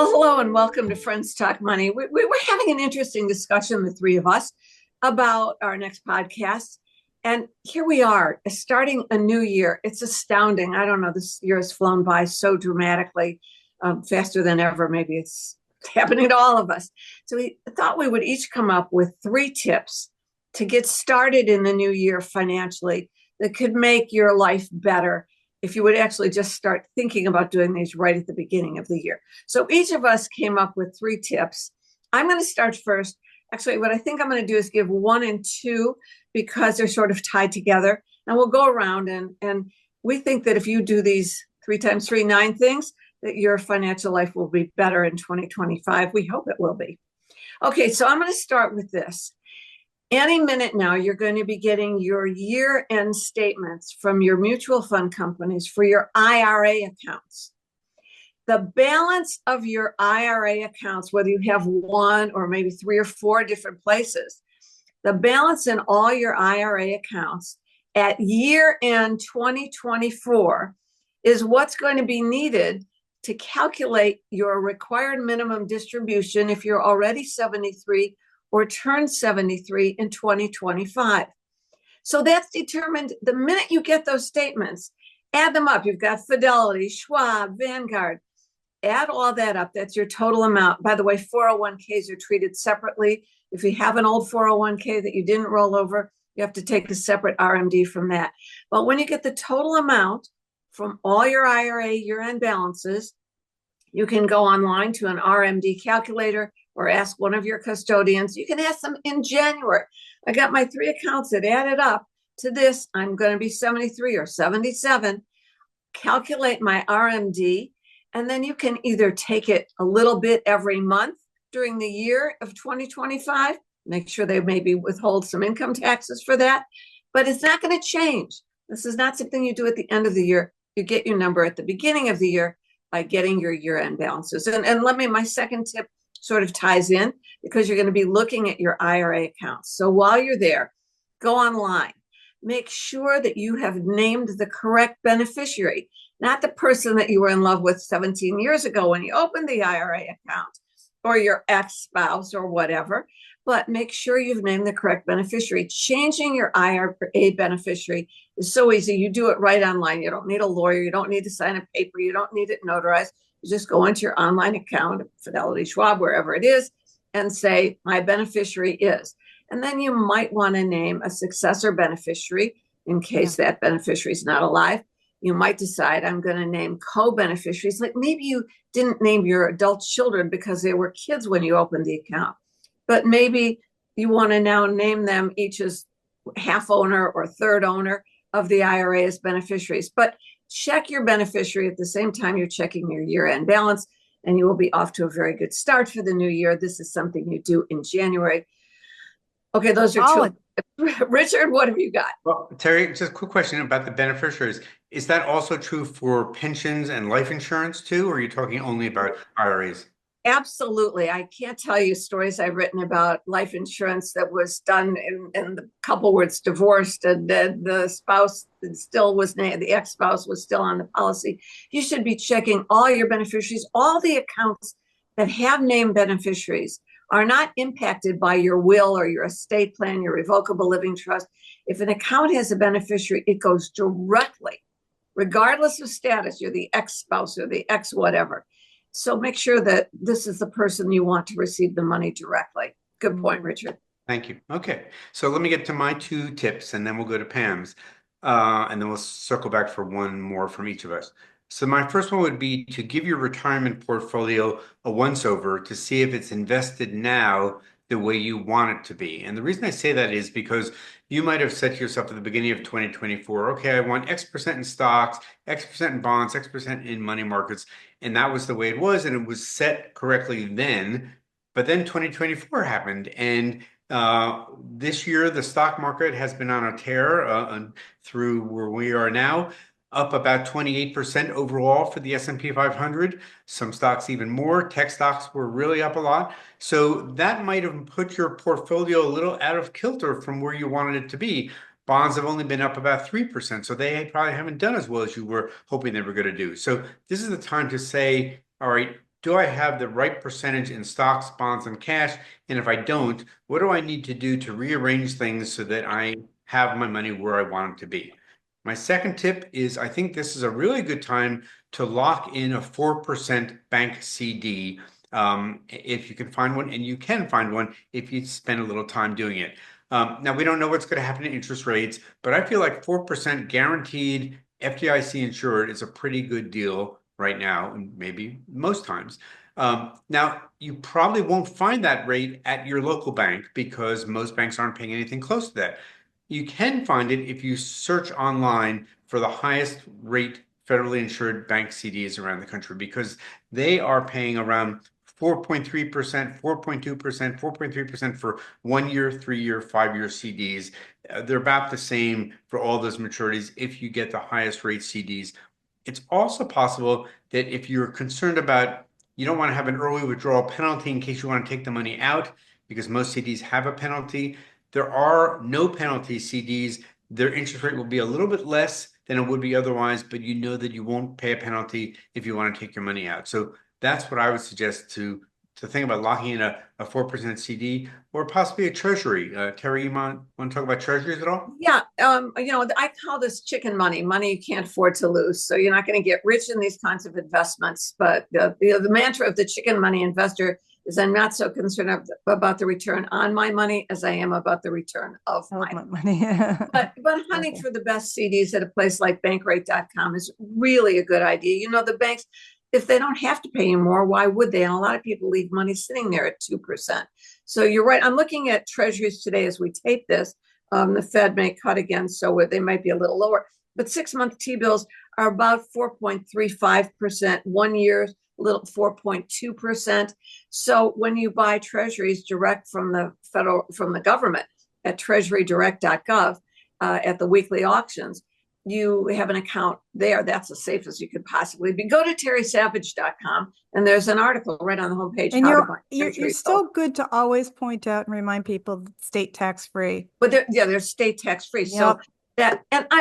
Well, hello and welcome to Friends Talk Money. We were having an interesting discussion, the three of us, about our next podcast. And here we are, starting a new year. It's astounding. I don't know, this year has flown by so dramatically, faster than ever. Maybe it's happening to all of us. So we thought we would each come up with 3 tips to get started in the new year financially that could make your life better if you would actually just start thinking about doing these right at the beginning of the year. So each of us came up with 3 tips. I'm going to start first. Actually, what I think I'm going to do is give 1 and 2 because they're sort of tied together. And we'll go around and we think that if you do these 3 times 3, 9 things, that your financial life will be better in 2025. We hope it will be. Okay, so I'm going to start with this. Any minute now, you're going to be getting your year-end statements from your mutual fund companies for your IRA accounts. The balance of your IRA accounts, whether you have 1 or maybe 3 or 4 different places, the balance in all your IRA accounts at year-end 2024 is what's going to be needed to calculate your required minimum distribution if you're already 73 or turn 73 in 2025. So that's determined the minute you get those statements. Add them up. You've got Fidelity, Schwab, Vanguard. Add all that up. That's your total amount. By the way, 401ks are treated separately. If you have an old 401k that you didn't roll over, you have to take a separate RMD from that. But when you get the total amount from all your IRA year-end balances, you can go online to an RMD calculator or ask one of your custodians. You can ask them in January. I got my 3 accounts that added up to this. I'm going to be 73 or 77. Calculate my RMD, and then you can either take it a little bit every month during the year of 2025. Make sure they maybe withhold some income taxes for that, but it's not going to change. This is not something you do at the end of the year. You get your number at the beginning of the year by getting your year-end balances. And my second tip sort of ties in because you're going to be looking at your IRA accounts. So while you're there, go online. Make sure that you have named the correct beneficiary, not the person that you were in love with 17 years ago when you opened the IRA account or your ex-spouse or whatever, but make sure you've named the correct beneficiary. Changing your IRA beneficiary is so easy. You do it right online. You don't need a lawyer. You don't need to sign a paper. You don't need it notarized. You just go into your online account, Fidelity, Schwab, wherever it is, and say, my beneficiary is. And then you might want to name a successor beneficiary in case that beneficiary is not alive. You might decide, I'm going to name co-beneficiaries. Like maybe you didn't name your adult children because they were kids when you opened the account, but maybe you want to now name them each as half owner or third owner of the IRA as beneficiaries. But check your beneficiary at the same time you're checking your year-end balance, and you will be off to a very good start for the new year. This is something you do in January. Okay, those are 2. Richard, what have you got? Well, Terry, just a quick question about the beneficiaries. Is that also true for pensions and life insurance too, or are you talking only about IRAs? Absolutely. I can't tell you stories I've written about life insurance that was done and the couple was divorced and the spouse still was named, the ex-spouse was still on the policy. You should be checking all your beneficiaries. All the accounts that have named beneficiaries are not impacted by your will or your estate plan, your revocable living trust. If an account has a beneficiary, it goes directly, regardless of status. You're the ex-spouse or the ex-whatever. So make sure that this is the person you want to receive the money directly. Good point, Richard. Thank you. Okay, so let me get to my 2 tips and then we'll go to Pam's. And then we'll circle back for 1 more from each of us. So my first one would be to give your retirement portfolio a once-over to see if it's invested now the way you want it to be. And the reason I say that is because you might have said to yourself at the beginning of 2024, okay, I want X% in stocks, X% in bonds, X% in money markets. And that was the way it was. And it was set correctly then. But then 2024 happened. And this year, the stock market has been on a tear through where we are now, up about 28% overall for the S&P 500. Some stocks even more. Tech stocks were really up a lot. So that might have put your portfolio a little out of kilter from where you wanted it to be. Bonds have only been up about 3%, so they probably haven't done as well as you were hoping they were going to do. So this is the time to say, all right, do I have the right percentage in stocks, bonds, and cash? And if I don't, what do I need to do to rearrange things so that I have my money where I want it to be? My second tip is I think this is a really good time to lock in a 4% bank CD, if you can find one, and you can find one if you spend a little time doing it. Now, we don't know what's going to happen to interest rates, but I feel like 4% guaranteed FDIC insured is a pretty good deal right now, and maybe most times. Now, you probably won't find that rate at your local bank because most banks aren't paying anything close to that. You can find it if you search online for the highest rate federally insured bank CDs around the country because they are paying around 4.3%, 4.2%, 4.3% for 1 year, 3 year, 5 year CDs. They're about the same for all those maturities if you get the highest rate CDs. It's also possible that if you're concerned about, you don't want to have an early withdrawal penalty in case you want to take the money out, because most CDs have a penalty. There are no penalty CDs. Their interest rate will be a little bit less than it would be otherwise, but you know that you won't pay a penalty if you want to take your money out. So that's what I would suggest to think about locking in a 4% CD or possibly a treasury. Terry, you want to talk about treasuries at all? Yeah, I call this chicken money, money you can't afford to lose. So you're not going to get rich in these kinds of investments. But the mantra of the chicken money investor is I'm not so concerned about the return on my money as I am about the return of my money. but hunting Okay. for the best CDs at a place like bankrate.com is really a good idea. The banks, if they don't have to pay you more, why would they? And a lot of people leave money sitting there at 2%. So you're right. I'm looking at treasuries today as we tape this. The Fed may cut again, so they might be a little lower. But 6-month T-bills are about 4.35%, 1 year, little 4.2%. So when you buy treasuries direct from the government at treasurydirect.gov, at the weekly auctions, you have an account there. That's as safe as you could possibly be. Go to terrysavage.com and there's an article right on the homepage. And How to you're buy you're treasury still good to always point out and remind people state tax free. But they're state tax free. So Yep.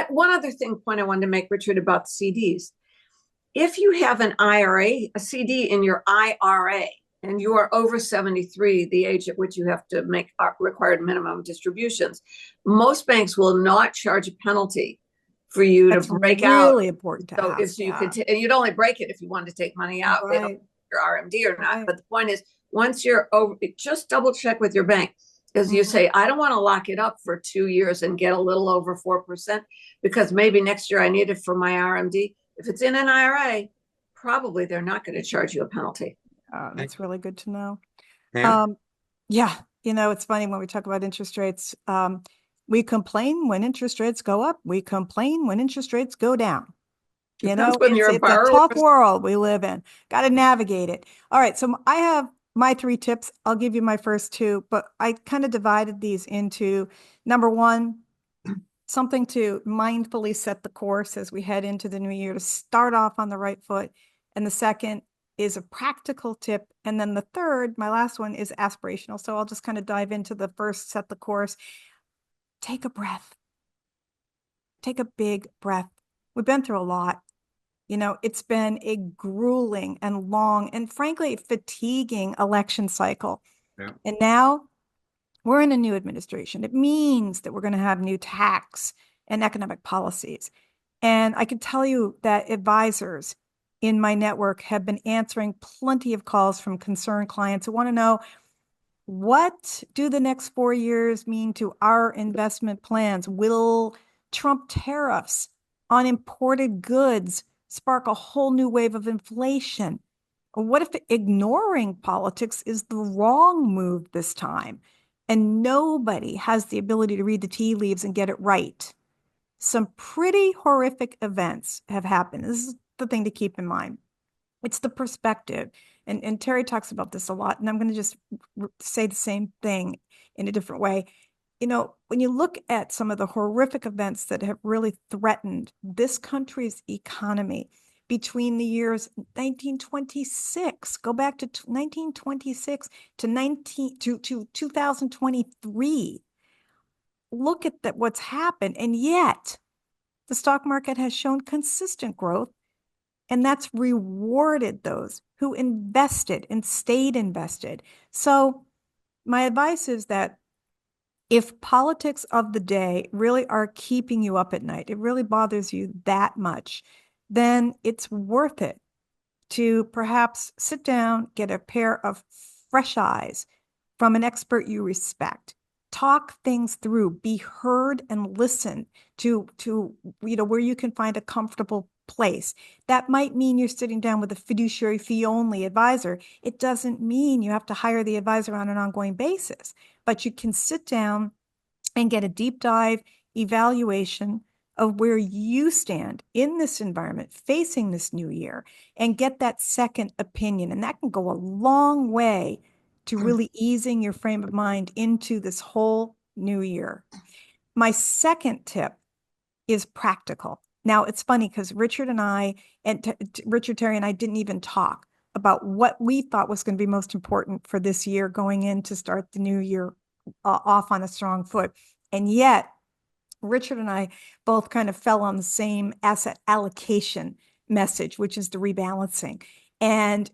one other point I wanted to make, Richard, about CDs. If you have an IRA, a CD in your IRA, and you are over 73, the age at which you have to make required minimum distributions, most banks will not charge a penalty for you That's to break out. really important to So ask. if you could, and you'd only break it if you wanted to take money out. They don't Right. your RMD or not. Right. But the point is, once you're over, just double check with your bank. As you Mhm. say, I don't want to lock it up for 2 years and get a little over 4% because maybe next year I need it for my RMD. If it's in an IRA, probably they're not going to charge you a penalty. That's really good to know. Pam? Yeah, it's funny when we talk about interest rates. We complain when interest rates go up. We complain when interest rates go down. Depends when you're a It's a borrower. tough world we live in. Got to navigate it. All right, so I have my 3 tips. I'll give you my first 2, but I kind of divided these into number 1, something to mindfully set the course as we head into the new year to start off on the right foot. And the second is a practical tip. And then the third, my last one, is aspirational. So I'll just kind of dive into the first, set the course. Take a breath. Take a big breath. We've been through a lot. It's been a grueling and long and frankly fatiguing election cycle. Yeah. And now we're in a new administration. It means that we're going to have new tax and economic policies. And I can tell you that advisors in my network have been answering plenty of calls from concerned clients who want to know, what do the next 4 years mean to our investment plans? Will Trump tariffs on imported goods spark a whole new wave of inflation? What if ignoring politics is the wrong move this time? And nobody has the ability to read the tea leaves and get it right. Some pretty horrific events have happened. This is the thing to keep in mind. It's the perspective. And Terry talks about this a lot, and I'm going to just say the same thing in a different way. When you look at some of the horrific events that have really threatened this country's economy between the years 1926, go back to 1926 to 2023, look at what's happened. And yet the stock market has shown consistent growth. And that's rewarded those who invested and stayed invested. So my advice is that if politics of the day really are keeping you up at night, it really bothers you that much, then it's worth it to perhaps sit down, get a pair of fresh eyes from an expert you respect. Talk things through, be heard and listen to where you can find a comfortable place. That might mean you're sitting down with a fiduciary fee only advisor. It doesn't mean you have to hire the advisor on an ongoing basis, but you can sit down and get a deep dive evaluation of where you stand in this environment facing this new year and get that second opinion. And that can go a long way to really easing your frame of mind into this whole new year. My second tip is practical. Now, it's funny because Richard, Terry, and I didn't even talk about what we thought was going to be most important for this year going in to start the new year off on a strong foot. And yet, Richard and I both kind of fell on the same asset allocation message, which is the rebalancing. And,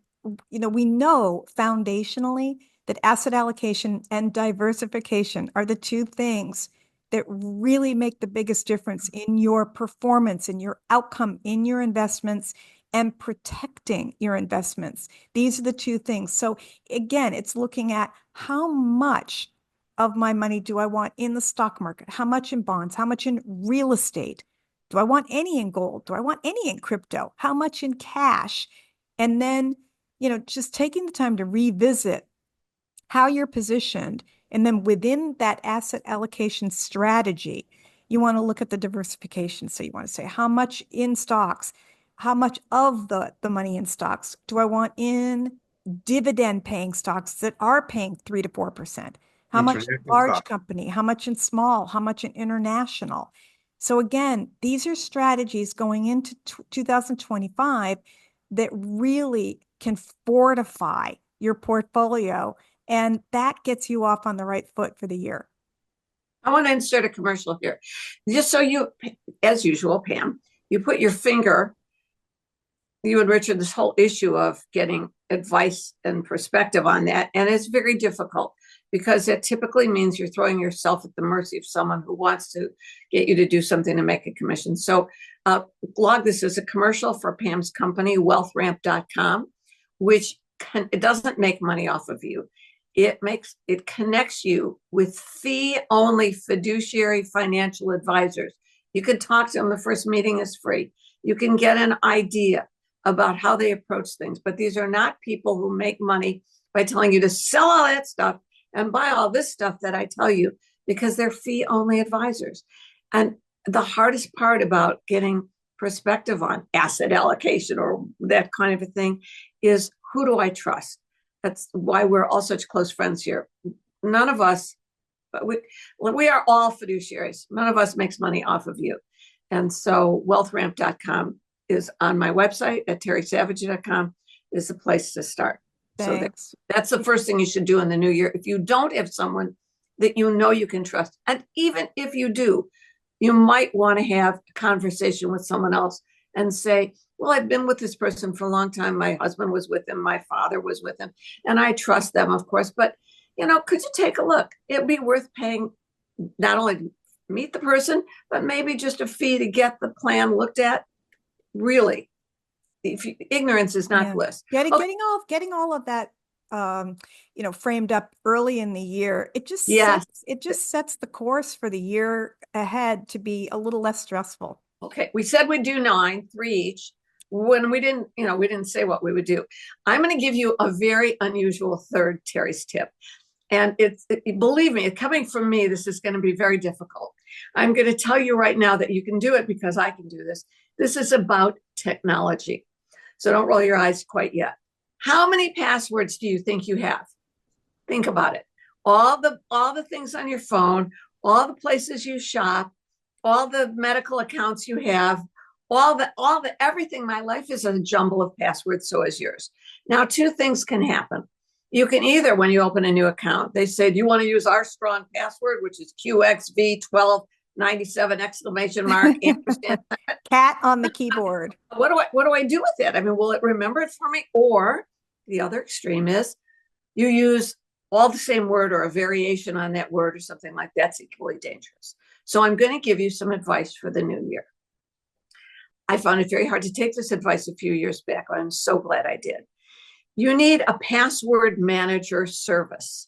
we know foundationally that asset allocation and diversification are the two things that really make the biggest difference in your performance, in your outcome, in your investments, and protecting your investments. These are the two things. So again, it's looking at how much of my money do I want in the stock market? How much in bonds? How much in real estate? Do I want any in gold? Do I want any in crypto? How much in cash? And then, just taking the time to revisit how you're positioned. And then within that asset allocation strategy, you want to look at the diversification. So you want to say, how much in stocks? How much of the money in stocks do I want in dividend paying stocks that are paying 3 to 4%? How much large company? How much in small? How much in international? So again, these are strategies going into 2025 that really can fortify your portfolio, and that gets you off on the right foot for the year. I want to insert a commercial here. Just so you, as usual, Pam, you put your finger, you and Richard, this whole issue of getting advice and perspective on that. And it's very difficult because it typically means you're throwing yourself at the mercy of someone who wants to get you to do something to make a commission. So log this as a commercial for Pam's company, wealthramp.com, which it doesn't make money off of you. It connects you with fee-only fiduciary financial advisors. You can talk to them. The first meeting is free. You can get an idea about how they approach things. But these are not people who make money by telling you to sell all that stuff and buy all this stuff that I tell you, because they're fee-only advisors. And the hardest part about getting perspective on asset allocation or that kind of a thing is, who do I trust? That's why we're all such close friends here. None of us, we are all fiduciaries. None of us makes money off of you. And so wealthramp.com is on my website at terrysavage.com is the place to start. Thanks. So that's the first thing you should do in the new year. If you don't have someone that you can trust, and even if you do, you might want to have a conversation with someone else and say, well, I've been with this person for a long time. My husband was with him. My father was with him. And I trust them, of course. But, could you take a look? It'd be worth paying, not only to meet the person, but maybe just a fee to get the plan looked at. Really, ignorance is not bliss. Getting all of that, framed up early in the year, it just sets the course for the year ahead to be a little less stressful. Okay, we said we'd do 3 each. When we didn't say what we would do. I'm going to give you a very unusual third Terry's tip. And believe me, coming from me, this is going to be very difficult. I'm going to tell you right now that you can do it because I can do this. This is about technology. So don't roll your eyes quite yet. How many passwords do you think you have? Think about it. All the things on your phone, all the places you shop, all the medical accounts you have, all the everything. My life is a jumble of passwords, so is yours. Now, 2 things can happen. You can either, when you open a new account, they say, do you want to use our strong password, which is QXV12 97 exclamation mark ampersand. Cat on the keyboard. What do I do with it? I mean, will it remember it for me? Or the other extreme is you use all the same word or a variation on that word or something like that's equally dangerous. So I'm going to give you some advice for the new year. I found it very hard to take this advice a few years back, but I'm so glad I did. You need a password manager service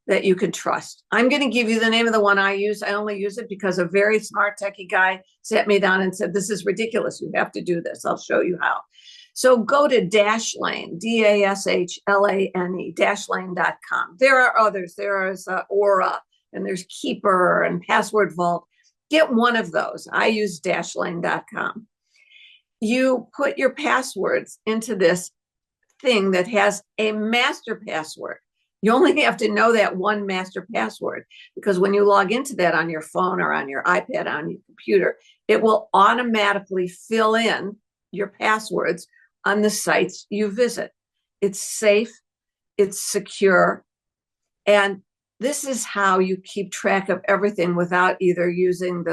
that you can trust. I'm going to give you the name of the one I use. I only use it because a very smart techie guy sat me down and said, this is ridiculous. You have to do this. I'll show you how. So go to Dashlane, DASHLANE, dashlane.com. There are others. There is Aura, and there's Keeper and Password Vault. Get one of those. I use dashlane.com. You put your passwords into this thing that has a master password. You only have to know that one master password, because when you log into that on your phone or on your iPad, on your computer, it will automatically fill in your passwords on the sites you visit. It's safe, it's secure, and this is how you keep track of everything without either using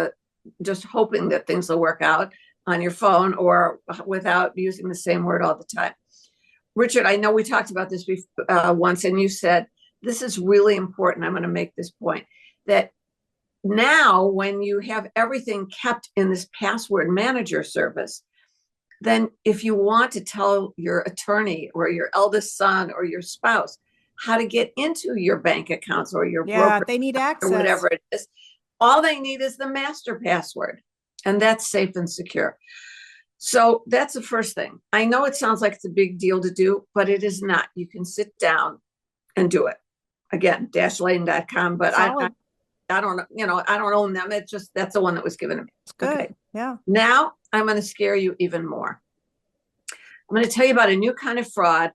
just hoping that things will work out on your phone or without using the same word all the time. Richard, I know we talked about this once, and you said, this is really important. I'm going to make this point, that now when you have everything kept in this password manager service, then if you want to tell your attorney or your eldest son or your spouse how to get into your bank accounts or your broker, they need access or whatever it is, all they need is the master password, and that's safe and secure. So that's the first thing. I know it sounds like it's a big deal to do, but it is not. You can sit down and do it. Again, dashlane.com, but I don't, I don't own them. It's just, that's the one that was given to me. Good. Okay. Yeah. Now I'm going to scare you even more. I'm going to tell you about a new kind of fraud,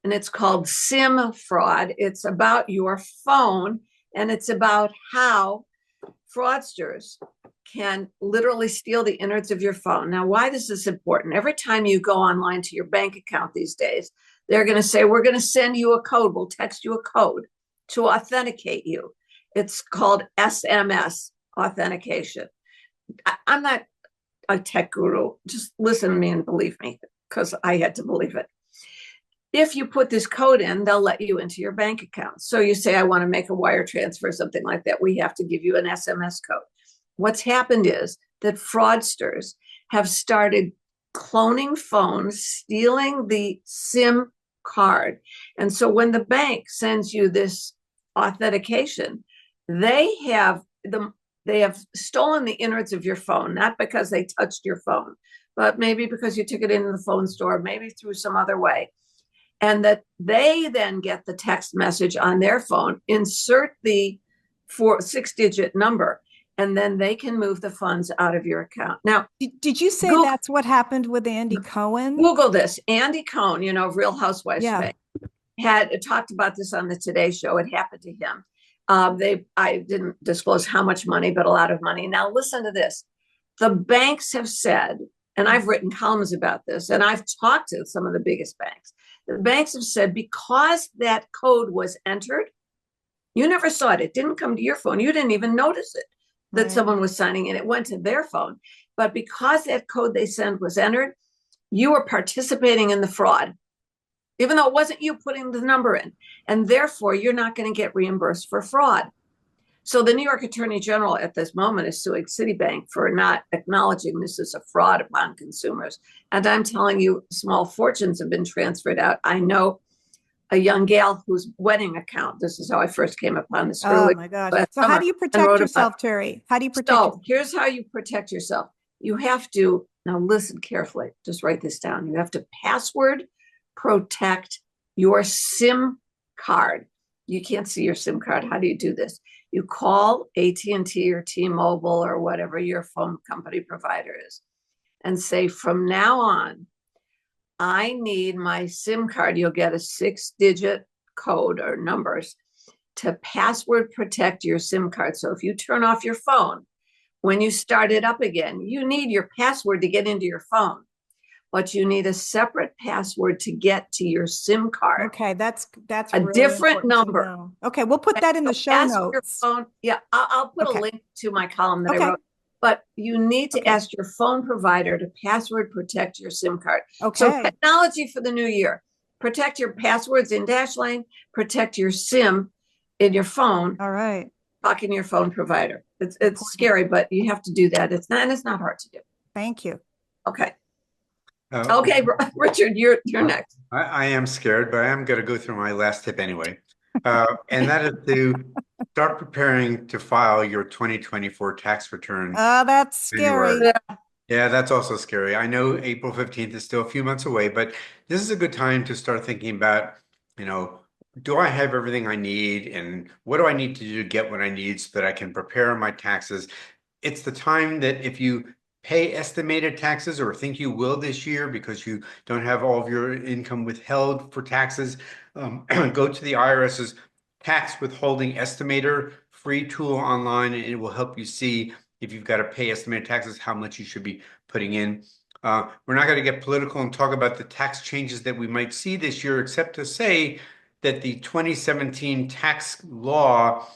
and it's called SIM fraud. It's about your phone, and it's about how fraudsters can literally steal the innards of your phone. Now, why this is important? Every time you go online to your bank account these days, they're going to say, we're going to send you a code. We'll text you a code to authenticate you. It's called SMS authentication. I'm not a tech guru. Just listen to me and believe me, because I had to believe it. If you put this code in, they'll let you into your bank account. So you say, I want to make a wire transfer, something like that. We have to give you an SMS code. What's happened is that fraudsters have started cloning phones, stealing the SIM card. And so when the bank sends you this authentication, they have stolen the innards of your phone, not because they touched your phone, but maybe because you took it into the phone store, maybe through some other way. And that they then get the text message on their phone, insert the 6-digit number, and then they can move the funds out of your account. Now, did you say that's what happened with Andy Cohen? Google this. Andy Cohen, Real Housewives fame, had talked about this on the Today Show. It happened to him. I didn't disclose how much money, but a lot of money. Now, listen to this. The banks have said, and I've written columns about this, and I've talked to some of the biggest banks. The banks have said, because that code was entered, you never saw it. It didn't come to your phone. You didn't even notice it, that someone was signing in. It went to their phone. But because that code they sent was entered, you were participating in the fraud, even though it wasn't you putting the number in. And therefore, you're not going to get reimbursed for fraud. So the New York Attorney General at this moment is suing Citibank for not acknowledging this is a fraud upon consumers. And I'm telling you, small fortunes have been transferred out. I know a young gal whose wedding account, this is how I first came upon this early. Oh my gosh. So how do you protect yourself, Terry? How do you protect yourself? Here's how you protect yourself. You have to, now listen carefully, just write this down. You have to password protect your SIM card. You can't see your SIM card. How do you do this? You call AT&T or T-Mobile or whatever your phone company provider is and say, from now on, I need my SIM card. You'll get a 6-digit code or numbers to password protect your SIM card. So if you turn off your phone, when you start it up again, you need your password to get into your phone. but you need a separate password to get to your SIM card. Okay, that's A really different important to number. know. Okay, we'll put that in the show Ask your notes. phone. Yeah, I'll put a Okay. link to my column that I Okay. wrote. But you need to Okay. ask your phone provider to password protect your SIM card. So Okay. technology for the new year: protect your passwords in Dashlane, protect your SIM in your phone, All right. talk in your phone provider. It's Important. scary, but you have to do that. It's not hard to do. Thank you. Okay. Okay, Richard, you're next. I am scared, but I am going to go through my last tip anyway. And that is to start preparing to file your 2024 tax return. That's scary. Yeah, that's also scary. I know April 15th is still a few months away, but this is a good time to start thinking about, do I have everything I need and what do I need to do to get what I need so that I can prepare my taxes? It's the time that if you pay estimated taxes or think you will this year because you don't have all of your income withheld for taxes, go to the IRS's tax withholding estimator free tool online, and it will help you see if you've got to pay estimated taxes, how much you should be putting in. We're not going to get political and talk about the tax changes that we might see this year, except to say that the 2017 tax law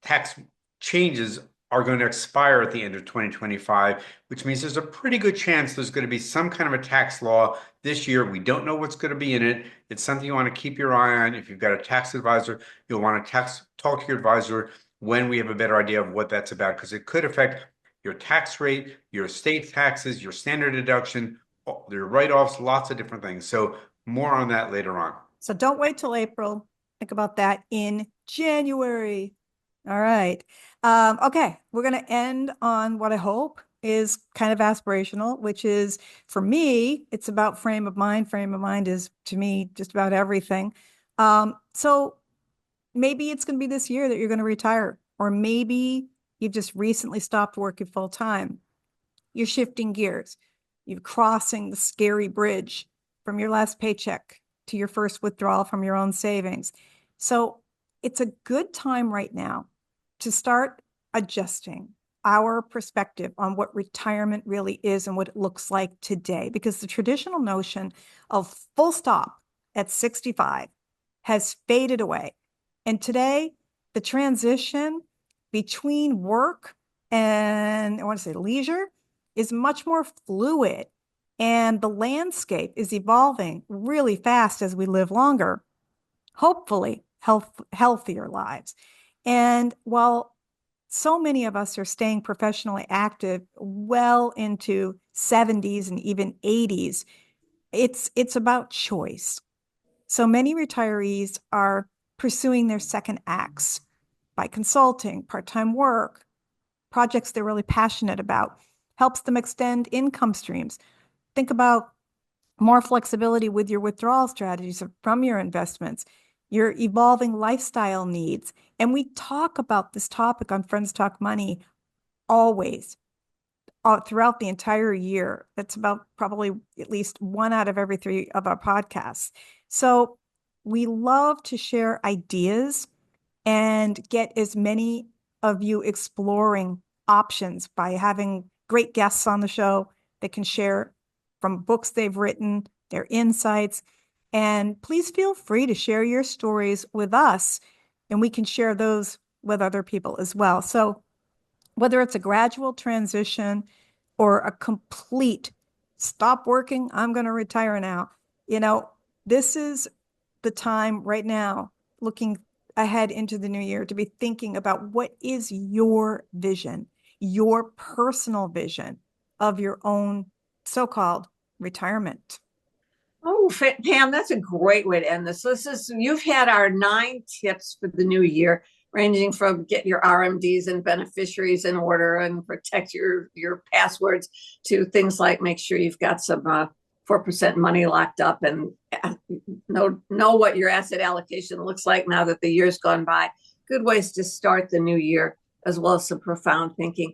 tax changes are going to expire at the end of 2025, which means there's a pretty good chance there's going to be some kind of a tax law this year. We don't know what's going to be in it. It's something you want to keep your eye on. If you've got a tax advisor, you'll want to talk to your advisor when we have a better idea of what that's about, because it could affect your tax rate, your state taxes, your standard deduction, your write-offs, lots of different things. So more on that later on. So don't wait till April. Think about that in January. All right. Okay, we're going to end on what I hope is kind of aspirational, which is, for me, it's about frame of mind. Frame of mind is, to me, just about everything. So maybe it's going to be this year that you're going to retire, or maybe you've just recently stopped working full time. You're shifting gears. You're crossing the scary bridge from your last paycheck to your first withdrawal from your own savings. So it's a good time right now to start adjusting our perspective on what retirement really is and what it looks like today, because the traditional notion of full stop at 65 has faded away. And today, the transition between work and, I want to say, leisure is much more fluid. And the landscape is evolving really fast as we live longer, hopefully healthier lives. And while so many of us are staying professionally active well into 70s and even 80s, it's about choice. So many retirees are pursuing their second acts by consulting, part-time work, projects they're really passionate about, helps them extend income streams. Think about more flexibility with your withdrawal strategies from your investments, your evolving lifestyle needs. And we talk about this topic on Friends Talk Money always, throughout the entire year. That's about probably at least one out of every three of our podcasts. So we love to share ideas and get as many of you exploring options by having great guests on the show that can share from books they've written, their insights. And please feel free to share your stories with us, and we can share those with other people as well. So whether it's a gradual transition or a complete stop working, I'm going to retire now, this is the time right now, looking ahead into the new year, to be thinking about what is your vision, your personal vision of your own so-called retirement. Oh, Pam, that's a great way to end this. You've had our 9 tips for the new year, ranging from get your RMDs and beneficiaries in order and protect your passwords, to things like make sure you've got some 4% money locked up and know what your asset allocation looks like now that the year's gone by. Good ways to start the new year, as well as some profound thinking.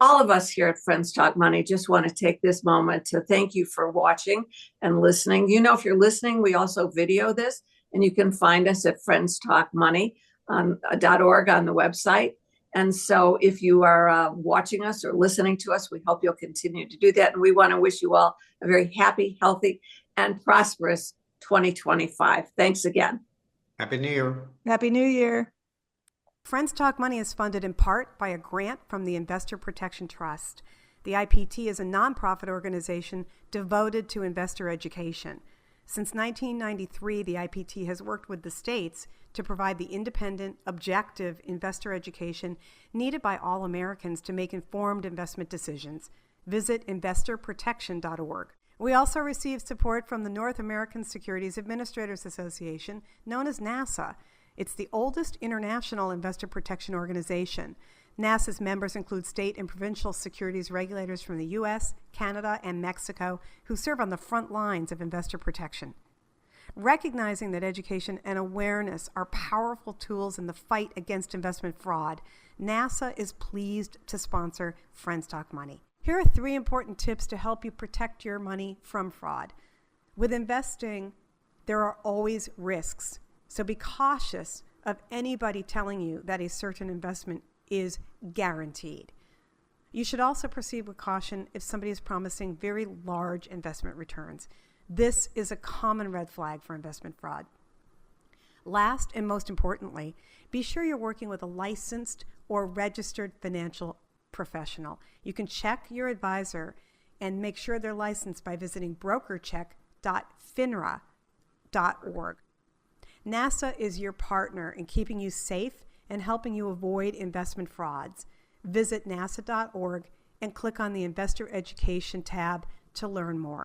All of us here at Friends Talk Money just want to take this moment to thank you for watching and listening. If you're listening, we also video this, and you can find us at Friends Talk Money.org on the website. And so if you are watching us or listening to us, we hope you'll continue to do that. And we want to wish you all a very happy, healthy, and prosperous 2025. Thanks again. Happy New Year. Happy New Year. Friends Talk Money is funded in part by a grant from the Investor Protection Trust. The IPT is a nonprofit organization devoted to investor education. Since 1993, the IPT has worked with the states to provide the independent, objective investor education needed by all Americans to make informed investment decisions. Visit investorprotection.org. We also receive support from the North American Securities Administrators Association, known as NASA. It's the oldest international investor protection organization. NASA's members include state and provincial securities regulators from the U.S., Canada, and Mexico who serve on the front lines of investor protection. Recognizing that education and awareness are powerful tools in the fight against investment fraud, NASA is pleased to sponsor Friends Talk Money. Here are 3 important tips to help you protect your money from fraud. With investing, there are always risks, so be cautious of anybody telling you that a certain investment is guaranteed. You should also proceed with caution if somebody is promising very large investment returns. This is a common red flag for investment fraud. Last and most importantly, be sure you're working with a licensed or registered financial professional. You can check your advisor and make sure they're licensed by visiting brokercheck.finra.org. NASA is your partner in keeping you safe and helping you avoid investment frauds. Visit nasa.org and click on the Investor Education tab to learn more.